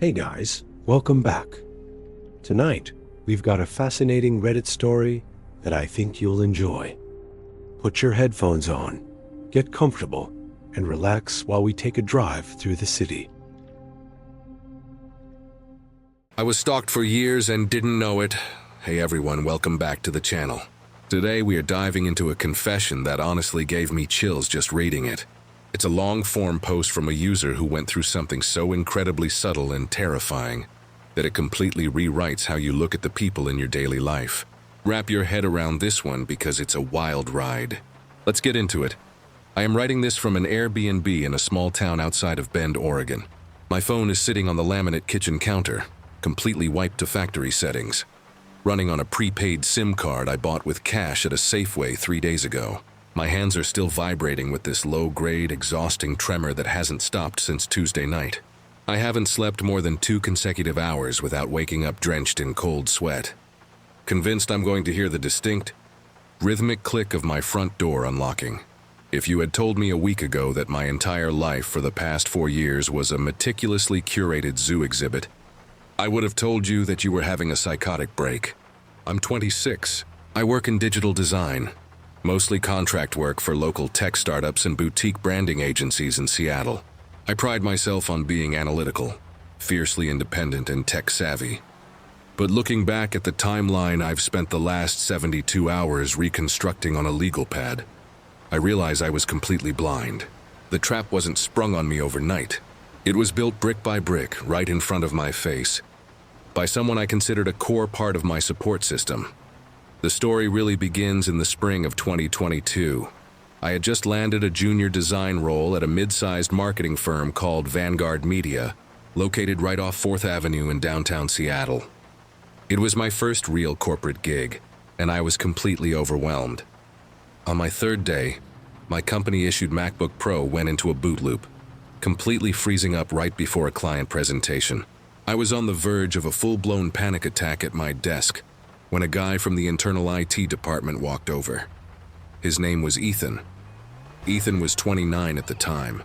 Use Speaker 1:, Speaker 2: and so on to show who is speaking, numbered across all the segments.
Speaker 1: Hey guys, welcome back. Tonight, we've got a fascinating Reddit story that I think you'll enjoy. Put your headphones on, get comfortable, and relax while we take a drive through the city.
Speaker 2: I was stalked for years and didn't know it. Hey everyone, welcome back to the channel. Today we are diving into a confession that honestly gave me chills just reading it. It's a long-form post from a user who went through something so incredibly subtle and terrifying that it completely rewrites how you look at the people in your daily life. Wrap your head around this one because it's a wild ride. Let's get into it. I am writing this from an Airbnb in a small town outside of Bend, Oregon. My phone is sitting on the laminate kitchen counter, completely wiped to factory settings, running on a prepaid SIM card I bought with cash at a Safeway 3 days ago. My hands are still vibrating with this low-grade, exhausting tremor that hasn't stopped since Tuesday night. I haven't slept more than 2 consecutive hours without waking up drenched in cold sweat. Convinced I'm going to hear the distinct, rhythmic click of my front door unlocking. If you had told me a week ago that my entire life for the past 4 years was a meticulously curated zoo exhibit, I would have told you that you were having a psychotic break. I'm 26. I work in digital design, mostly contract work for local tech startups and boutique branding agencies in Seattle. I pride myself on being analytical, fiercely independent and tech-savvy. But looking back at the timeline I've spent the last 72 hours reconstructing on a legal pad, I realize I was completely blind. The trap wasn't sprung on me overnight. It was built brick by brick, right in front of my face, by someone I considered a core part of my support system. The story really begins in the spring of 2022. I had just landed a junior design role at a mid-sized marketing firm called Vanguard Media, located right off 4th Avenue in downtown Seattle. It was my first real corporate gig, and I was completely overwhelmed. On my 3rd day, my company-issued MacBook Pro went into a boot loop, completely freezing up right before a client presentation. I was on the verge of a full-blown panic attack at my desk when a guy from the internal IT department walked over. His name was Ethan. Ethan was 29 at the time,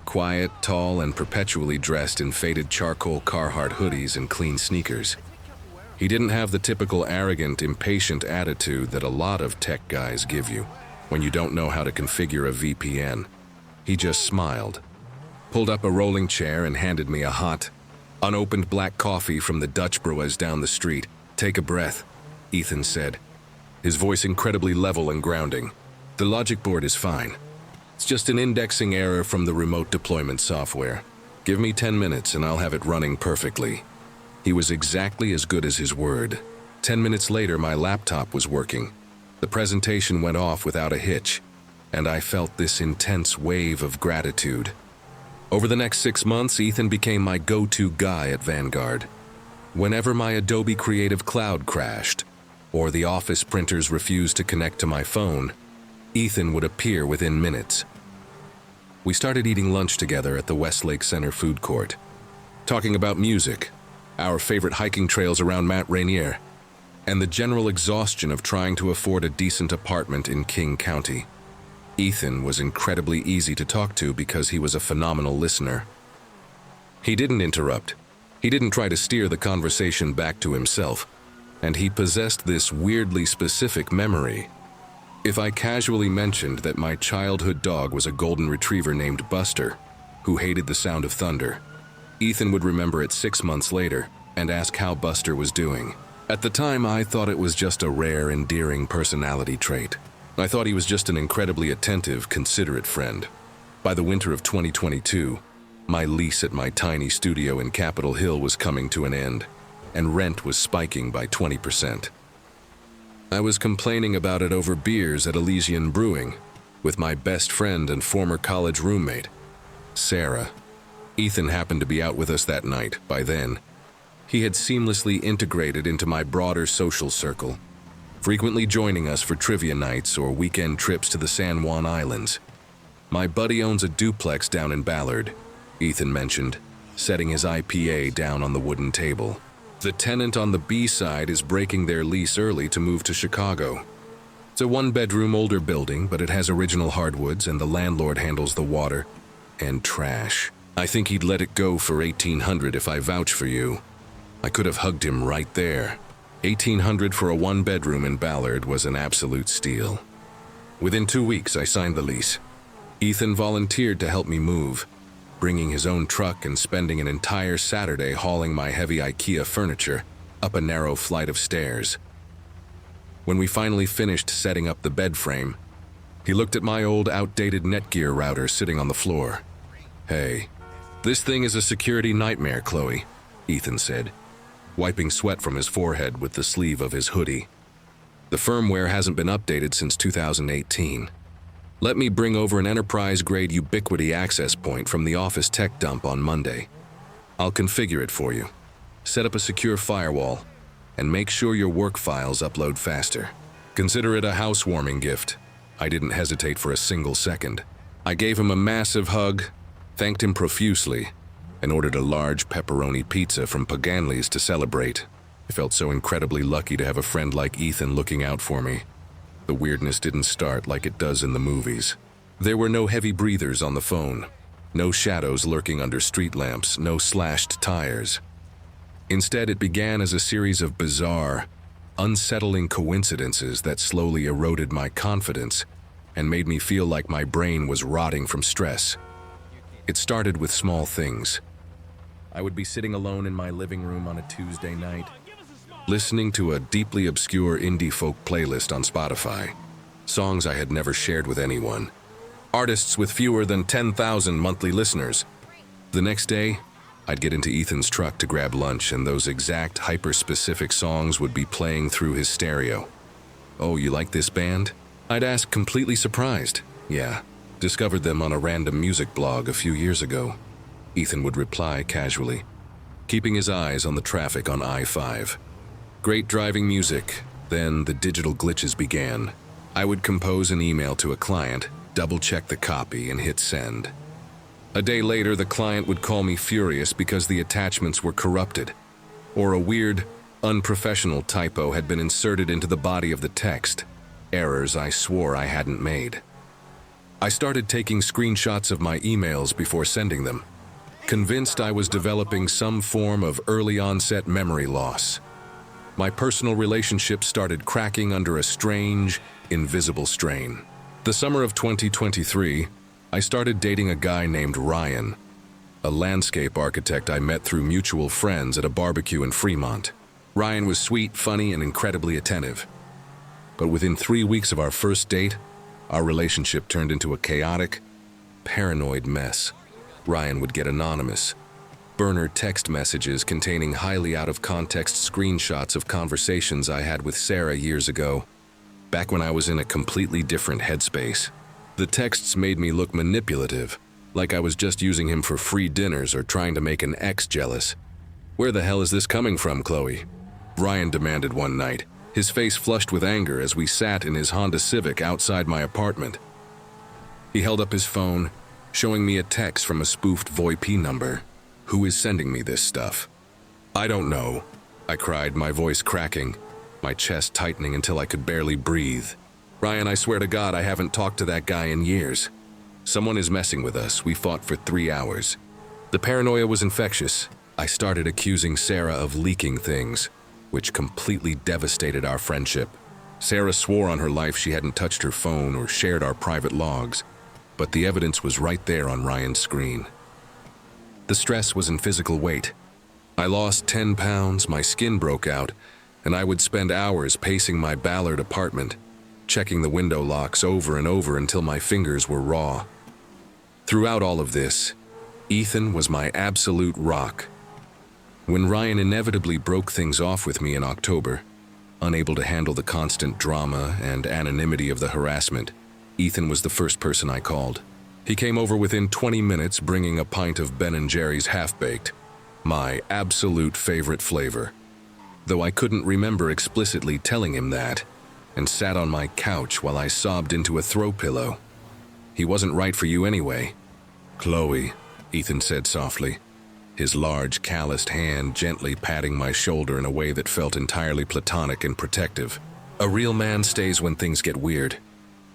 Speaker 2: quiet, tall, and perpetually dressed in faded charcoal Carhartt hoodies and clean sneakers. He didn't have the typical arrogant, impatient attitude that a lot of tech guys give you when you don't know how to configure a VPN. He just smiled, pulled up a rolling chair, and handed me a hot, unopened black coffee from the Dutch brewers down the street. "Take a breath," Ethan said, his voice incredibly level and grounding. "The logic board is fine. It's just an indexing error from the remote deployment software. Give me 10 minutes and I'll have it running perfectly." He was exactly as good as his word. 10 minutes later, my laptop was working. The presentation went off without a hitch, and I felt this intense wave of gratitude. Over the next 6 months, Ethan became my go-to guy at Vanguard. Whenever my Adobe Creative Cloud crashed, or the office printers refused to connect to my phone, Ethan would appear within minutes. We started eating lunch together at the Westlake Center food court, talking about music, our favorite hiking trails around Mount Rainier, and the general exhaustion of trying to afford a decent apartment in King County. Ethan was incredibly easy to talk to because he was a phenomenal listener. He didn't interrupt. He didn't try to steer the conversation back to himself, and he possessed this weirdly specific memory. If I casually mentioned that my childhood dog was a golden retriever named Buster, who hated the sound of thunder, Ethan would remember it 6 months later and ask how Buster was doing. At the time, I thought it was just a rare, endearing personality trait. I thought he was just an incredibly attentive, considerate friend. By the winter of 2022, my lease at my tiny studio in Capitol Hill was coming to an end, and rent was spiking by 20%. I was complaining about it over beers at Elysian Brewing with my best friend and former college roommate, Sarah. Ethan happened to be out with us that night. By then, he had seamlessly integrated into my broader social circle, frequently joining us for trivia nights or weekend trips to the San Juan Islands. "My buddy owns a duplex down in Ballard," Ethan mentioned, setting his IPA down on the wooden table. "The tenant on the B side is breaking their lease early to move to Chicago. It's a 1-bedroom older building, but it has original hardwoods and the landlord handles the water and trash. I think he'd let it go for 1,800 if I vouch for you. I could have hugged him right there. 1,800 for a one-bedroom in Ballard was an absolute steal. Within 2 weeks, I signed the lease. Ethan volunteered to help me move, bringing his own truck and spending an entire Saturday hauling my heavy IKEA furniture up a narrow flight of stairs. When we finally finished setting up the bed frame, he looked at my old outdated Netgear router sitting on the floor. "Hey, this thing is a security nightmare, Chloe," Ethan said, wiping sweat from his forehead with the sleeve of his hoodie. "The firmware hasn't been updated since 2018. Let me bring over an enterprise-grade Ubiquiti access point from the office tech dump on Monday. I'll configure it for you, set up a secure firewall, and make sure your work files upload faster. Consider it a housewarming gift." I didn't hesitate for a single second. I gave him a massive hug, thanked him profusely, and ordered a large pepperoni pizza from Paganli's to celebrate. I felt so incredibly lucky to have a friend like Ethan looking out for me. The weirdness didn't start like it does in the movies. There were no heavy breathers on the phone, no shadows lurking under street lamps, no slashed tires. Instead, it began as a series of bizarre, unsettling coincidences that slowly eroded my confidence and made me feel like my brain was rotting from stress. It started with small things. I would be sitting alone in my living room on a Tuesday night, listening to a deeply obscure indie folk playlist on Spotify, songs I had never shared with anyone, artists with fewer than 10,000 monthly listeners. The next day, I'd get into Ethan's truck to grab lunch, and those exact hyper-specific songs would be playing through his stereo. "Oh, you like this band?" I'd ask, completely surprised. "Yeah, discovered them on a random music blog a few years ago," Ethan would reply casually, keeping his eyes on the traffic on I-5. Great driving music. Then the digital glitches began. I would compose an email to a client, double-check the copy, and hit send. A day later, the client would call me furious because the attachments were corrupted, or a weird, unprofessional typo had been inserted into the body of the text, errors I swore I hadn't made. I started taking screenshots of my emails before sending them, convinced I was developing some form of early-onset memory loss. My personal relationship started cracking under a strange, invisible strain. The summer of 2023, I started dating a guy named Ryan, a landscape architect I met through mutual friends at a barbecue in Fremont. Ryan was sweet, funny, and incredibly attentive. But within 3 weeks of our first date, our relationship turned into a chaotic, paranoid mess. Ryan would get anonymous, burner text messages containing highly out-of-context screenshots of conversations I had with Sarah years ago, back when I was in a completely different headspace. The texts made me look manipulative, like I was just using him for free dinners or trying to make an ex jealous. "Where the hell is this coming from, Chloe?" Ryan demanded one night, his face flushed with anger as we sat in his Honda Civic outside my apartment. He held up his phone, showing me a text from a spoofed VoIP number. "Who is sending me this stuff?" "I don't know," I cried, my voice cracking, my chest tightening until I could barely breathe. "Ryan, I swear to God I haven't talked to that guy in years. Someone is messing with us. We fought for 3 hours." The paranoia was infectious. I started accusing Sarah of leaking things, which completely devastated our friendship. Sarah swore on her life she hadn't touched her phone or shared our private logs, but the evidence was right there on Ryan's screen. The stress was in physical weight. I lost 10 pounds, my skin broke out, and I would spend hours pacing my Ballard apartment, checking the window locks over and over until my fingers were raw. Throughout all of this, Ethan was my absolute rock. When Ryan inevitably broke things off with me in October, unable to handle the constant drama and anonymity of the harassment, Ethan was the first person I called. He came over within 20 minutes bringing a pint of Ben & Jerry's Half-Baked, my absolute favorite flavor. Though I couldn't remember explicitly telling him that, and sat on my couch while I sobbed into a throw pillow. "He wasn't right for you anyway." "Chloe," Ethan said softly, his large, calloused hand gently patting my shoulder in a way that felt entirely platonic and protective. "A real man stays when things get weird.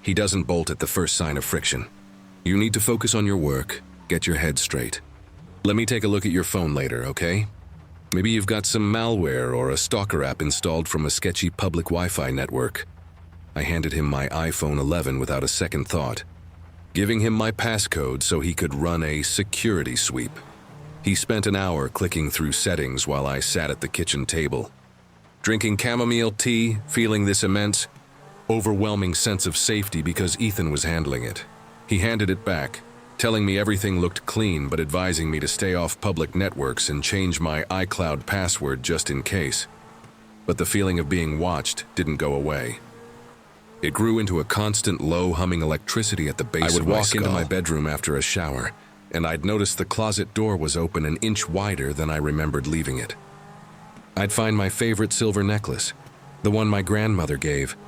Speaker 2: He doesn't bolt at the first sign of friction. You need to focus on your work, get your head straight. Let me take a look at your phone later, okay? Maybe you've got some malware or a stalker app installed from a sketchy public Wi-Fi network. I handed him my iPhone 11 without a second thought, giving him my passcode so he could run a security sweep. He spent an hour clicking through settings while I sat at the kitchen table, drinking chamomile tea, feeling this immense, overwhelming sense of safety because Ethan was handling it. He handed it back, telling me everything looked clean but advising me to stay off public networks and change my iCloud password just in case. But the feeling of being watched didn't go away. It grew into a constant low humming electricity at the base of my skull. I would walk into my bedroom after a shower, and I'd notice the closet door was open an inch wider than I remembered leaving it. I'd find my favorite silver necklace, the one my grandmother gave,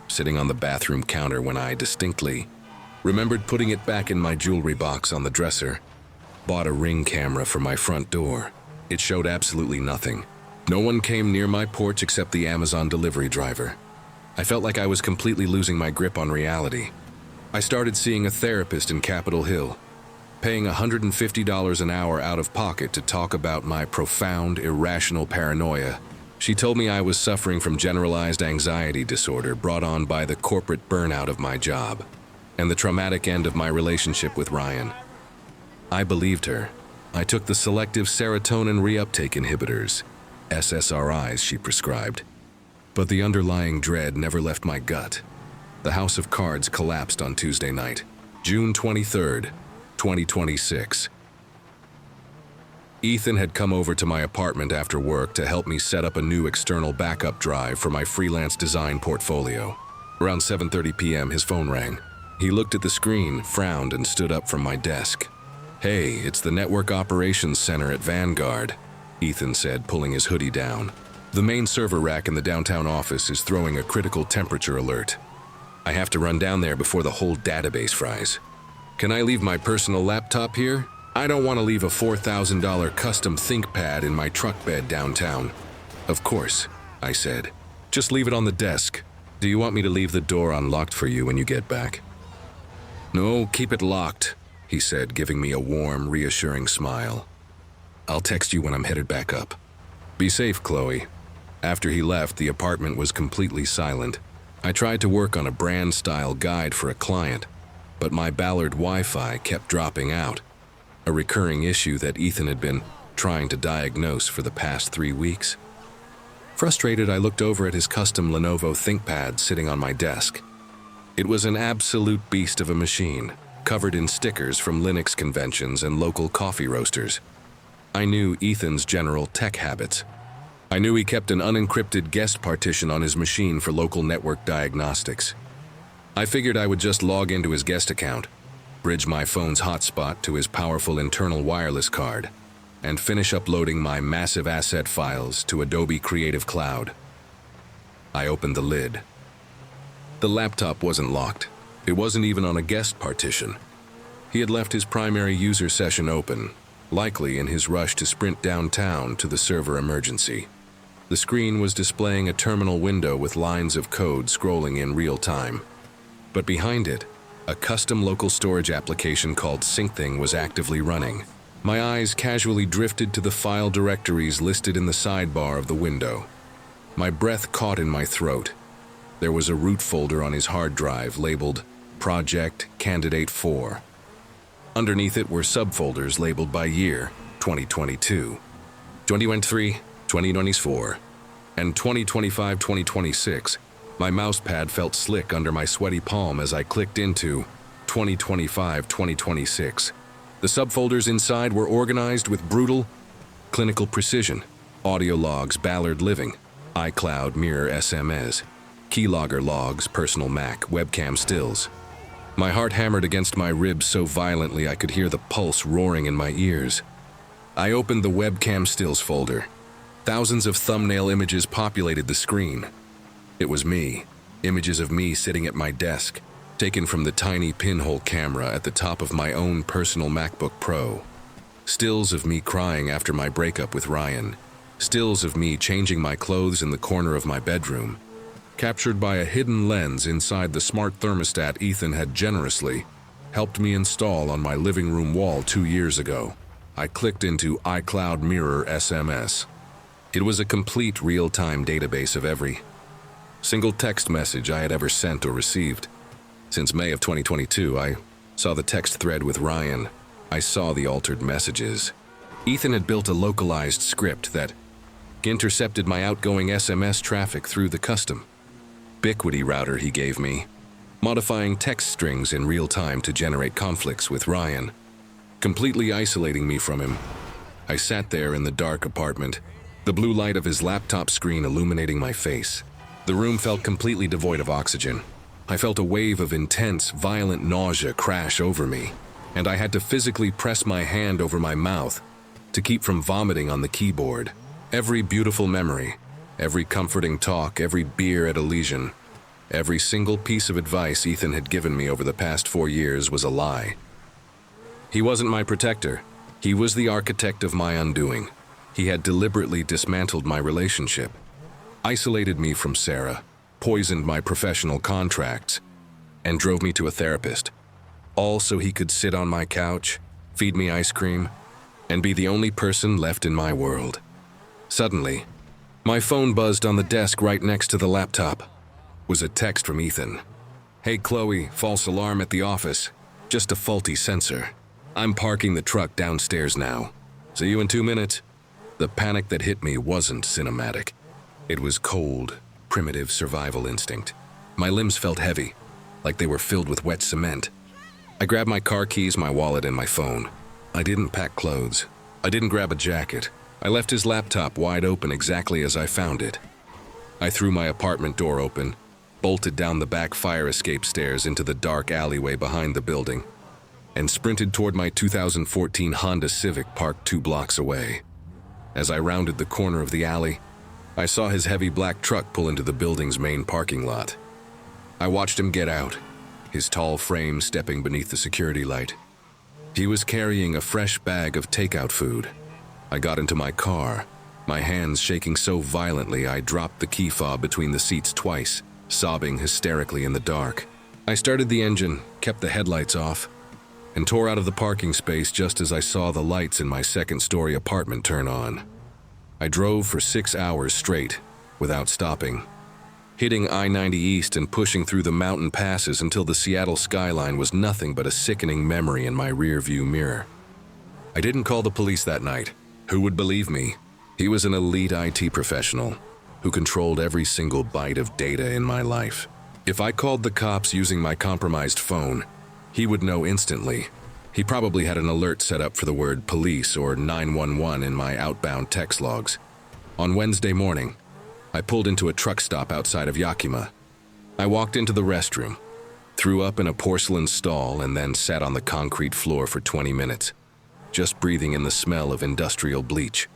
Speaker 2: sitting on the bathroom counter when I distinctly remembered putting it back in my jewelry box on the dresser. Bought a Ring camera for my front door. It showed absolutely nothing. No one came near my porch except the Amazon delivery driver. I felt like I was completely losing my grip on reality. I started seeing a therapist in Capitol Hill, paying $150 an hour out of pocket to talk about my profound, irrational paranoia. She told me I was suffering from generalized anxiety disorder brought on by the corporate burnout of my job and the traumatic end of my relationship with Ryan. I believed her. I took the selective serotonin reuptake inhibitors, SSRIs, she prescribed. But the underlying dread never left my gut. The house of cards collapsed on Tuesday night, June 23rd, 2026. Ethan had come over to my apartment after work to help me set up a new external backup drive for my freelance design portfolio. Around 7:30 p.m., his phone rang. He looked at the screen, frowned, and stood up from my desk. "Hey, it's the Network Operations Center at Vanguard," Ethan said, pulling his hoodie down. "The main server rack in the downtown office is throwing a critical temperature alert. I have to run down there before the whole database fries. Can I leave my personal laptop here? I don't want to leave a $4,000 custom ThinkPad in my truck bed downtown." "Of course," I said. "Just leave it on the desk. Do you want me to leave the door unlocked for you when you get back?" "No, keep it locked," he said, giving me a warm, reassuring smile. "I'll text you when I'm headed back up. Be safe, Chloe." After he left, the apartment was completely silent. I tried to work on a brand-style guide for a client, but my Ballard Wi-Fi kept dropping out, a recurring issue that Ethan had been trying to diagnose for the past 3 weeks. Frustrated, I looked over at his custom Lenovo ThinkPad sitting on my desk. It was an absolute beast of a machine, covered in stickers from Linux conventions and local coffee roasters. I knew Ethan's general tech habits. I knew he kept an unencrypted guest partition on his machine for local network diagnostics. I figured I would just log into his guest account, bridge my phone's hotspot to his powerful internal wireless card, and finish uploading my massive asset files to Adobe Creative Cloud. I opened the lid. The laptop wasn't locked. It wasn't even on a guest partition. He had left his primary user session open, likely in his rush to sprint downtown to the server emergency. The screen was displaying a terminal window with lines of code scrolling in real time. But behind it, a custom local storage application called SyncThing was actively running. My eyes casually drifted to the file directories listed in the sidebar of the window. My breath caught in my throat. There was a root folder on his hard drive labeled Project Candidate 4. Underneath it were subfolders labeled by year, 2022, 2023, 2024, and 2025-2026. My mousepad felt slick under my sweaty palm as I clicked into 2025-2026. The subfolders inside were organized with brutal, clinical precision. Audio logs, Ballard Living, iCloud, Mirror, SMS, keylogger logs, personal Mac, webcam stills. My heart hammered against my ribs so violently I could hear the pulse roaring in my ears. I opened the webcam stills folder. Thousands of thumbnail images populated the screen. It was me, images of me sitting at my desk, taken from the tiny pinhole camera at the top of my own personal MacBook Pro. Stills of me crying after my breakup with Ryan. Stills of me changing my clothes in the corner of my bedroom, captured by a hidden lens inside the smart thermostat Ethan had generously helped me install on my living room wall 2 years ago. I clicked into iCloud Mirror SMS. It was a complete real-time database of every single text message I had ever sent or received. Since May of 2022, I saw the text thread with Ryan. I saw the altered messages. Ethan had built a localized script that intercepted my outgoing SMS traffic through the custom Ubiquity router he gave me, modifying text strings in real time to generate conflicts with Ryan, completely isolating me from him. I sat there in the dark apartment, the blue light of his laptop screen illuminating my face. The room felt completely devoid of oxygen. I felt a wave of intense, violent nausea crash over me, and I had to physically press my hand over my mouth to keep from vomiting on the keyboard. Every beautiful memory, every comforting talk, every beer at Elysian, every single piece of advice Ethan had given me over the past 4 years was a lie. He wasn't my protector. He was the architect of my undoing. He had deliberately dismantled my relationship, isolated me from Sarah, poisoned my professional contracts, and drove me to a therapist. All so he could sit on my couch, feed me ice cream, and be the only person left in my world. Suddenly, my phone buzzed on the desk right next to the laptop. It was a text from Ethan. "Hey Chloe, false alarm at the office. Just a faulty sensor. I'm parking the truck downstairs now. See you in 2 minutes." The panic that hit me wasn't cinematic. It was cold, primitive survival instinct. My limbs felt heavy, like they were filled with wet cement. I grabbed my car keys, my wallet, and my phone. I didn't pack clothes. I didn't grab a jacket. I left his laptop wide open exactly as I found it. I threw my apartment door open, bolted down the back fire escape stairs into the dark alleyway behind the building, and sprinted toward my 2014 Honda Civic parked 2 blocks away. As I rounded the corner of the alley, I saw his heavy black truck pull into the building's main parking lot. I watched him get out, his tall frame stepping beneath the security light. He was carrying a fresh bag of takeout food. I got into my car, my hands shaking so violently I dropped the key fob between the seats twice, sobbing hysterically in the dark. I started the engine, kept the headlights off, and tore out of the parking space just as I saw the lights in my second-story apartment turn on. I drove for 6 hours straight, without stopping, hitting I-90 East and pushing through the mountain passes until the Seattle skyline was nothing but a sickening memory in my rearview mirror. I didn't call the police that night. Who would believe me? He was an elite IT professional who controlled every single byte of data in my life. If I called the cops using my compromised phone, he would know instantly. He probably had an alert set up for the word police or 911 in my outbound text logs. On Wednesday morning, I pulled into a truck stop outside of Yakima. I walked into the restroom, threw up in a porcelain stall, and then sat on the concrete floor for 20 minutes, just breathing in the smell of industrial bleach.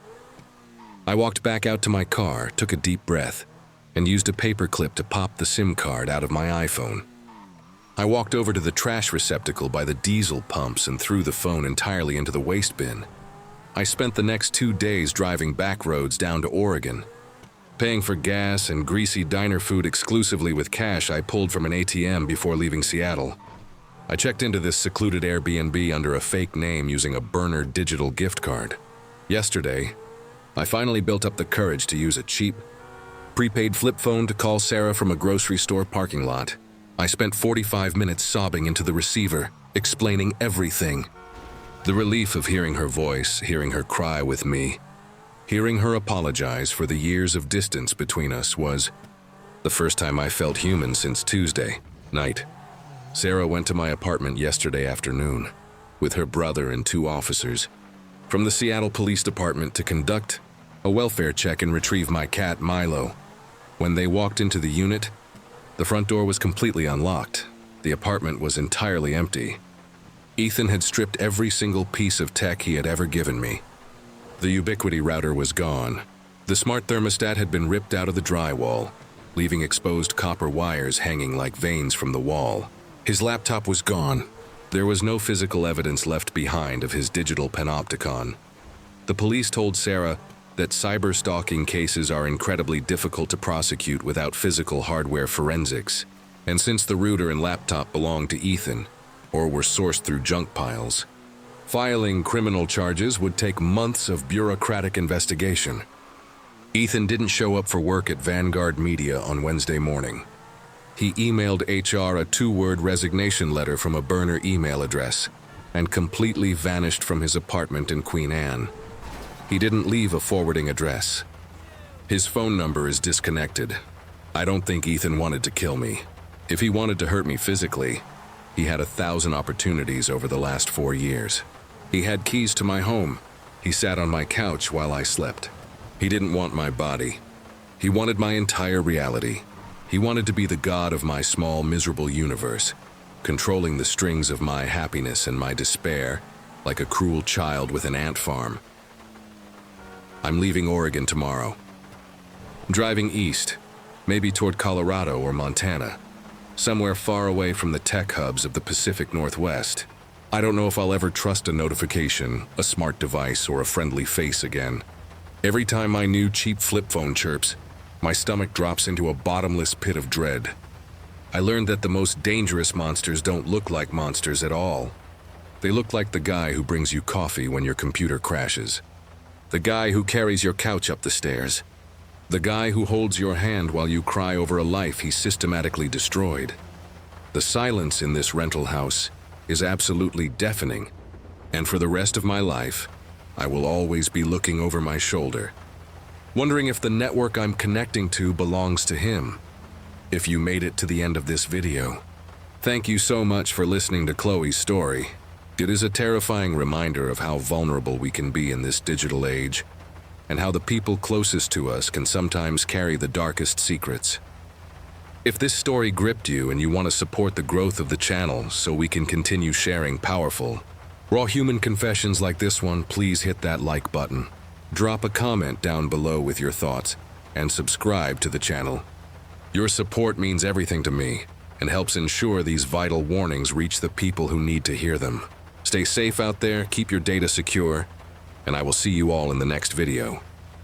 Speaker 2: I walked back out to my car, took a deep breath, and used a paperclip to pop the SIM card out of my iPhone. I walked over to the trash receptacle by the diesel pumps and threw the phone entirely into the waste bin. I spent the next 2 days driving back roads down to Oregon, paying for gas and greasy diner food exclusively with cash I pulled from an ATM before leaving Seattle. I checked into this secluded Airbnb under a fake name using a burner digital gift card. Yesterday, I finally built up the courage to use a cheap, prepaid flip phone to call Sarah from a grocery store parking lot. I spent 45 minutes sobbing into the receiver, explaining everything. The relief of hearing her voice, hearing her cry with me, hearing her apologize for the years of distance between us was the first time I felt human since Tuesday night. Sarah went to my apartment yesterday afternoon with her brother and 2 officers from the Seattle Police Department to conduct a welfare check and retrieve my cat Milo. When they walked into the unit, the front door was completely unlocked. The apartment was entirely empty. Ethan had stripped every single piece of tech he had ever given me. The Ubiquity router was gone. The smart thermostat had been ripped out of the drywall, leaving exposed copper wires hanging like veins from the wall. His laptop was gone. There was no physical evidence left behind of his digital panopticon. The police told Sarah that cyber stalking cases are incredibly difficult to prosecute without physical hardware forensics, and since the router and laptop belonged to Ethan, or were sourced through junk piles, Filing criminal charges would take months of bureaucratic investigation. Ethan didn't show up for work at Vanguard Media on Wednesday morning. He emailed HR a 2-word resignation letter from a burner email address and completely vanished from his apartment in Queen Anne. He didn't leave a forwarding address. His phone number is disconnected. I don't think Ethan wanted to kill me. If he wanted to hurt me physically, he had 1,000 opportunities over the last 4 years. He had keys to my home. He sat on my couch while I slept. He didn't want my body. He wanted my entire reality. He wanted to be the god of my small, miserable universe, controlling the strings of my happiness and my despair, like a cruel child with an ant farm. I'm leaving Oregon tomorrow. Driving east, maybe toward Colorado or Montana, somewhere far away from the tech hubs of the Pacific Northwest. I don't know if I'll ever trust a notification, a smart device, or a friendly face again. Every time my new cheap flip phone chirps, my stomach drops into a bottomless pit of dread. I learned that the most dangerous monsters don't look like monsters at all. They look like the guy who brings you coffee when your computer crashes. The guy who carries your couch up the stairs. The guy who holds your hand while you cry over a life he systematically destroyed. The silence in this rental house is absolutely deafening, and for the rest of my life, I will always be looking over my shoulder, wondering if the network I'm connecting to belongs to him. If you made it to the end of this video, thank you so much for listening to Chloe's story. It is a terrifying reminder of how vulnerable we can be in this digital age, and how the people closest to us can sometimes carry the darkest secrets. If this story gripped you and you want to support the growth of the channel so we can continue sharing powerful, raw human confessions like this one, please hit that like button. Drop a comment down below with your thoughts, and subscribe to the channel. Your support means everything to me, and helps ensure these vital warnings reach the people who need to hear them. Stay safe out there, keep your data secure, and I will see you all in the next video.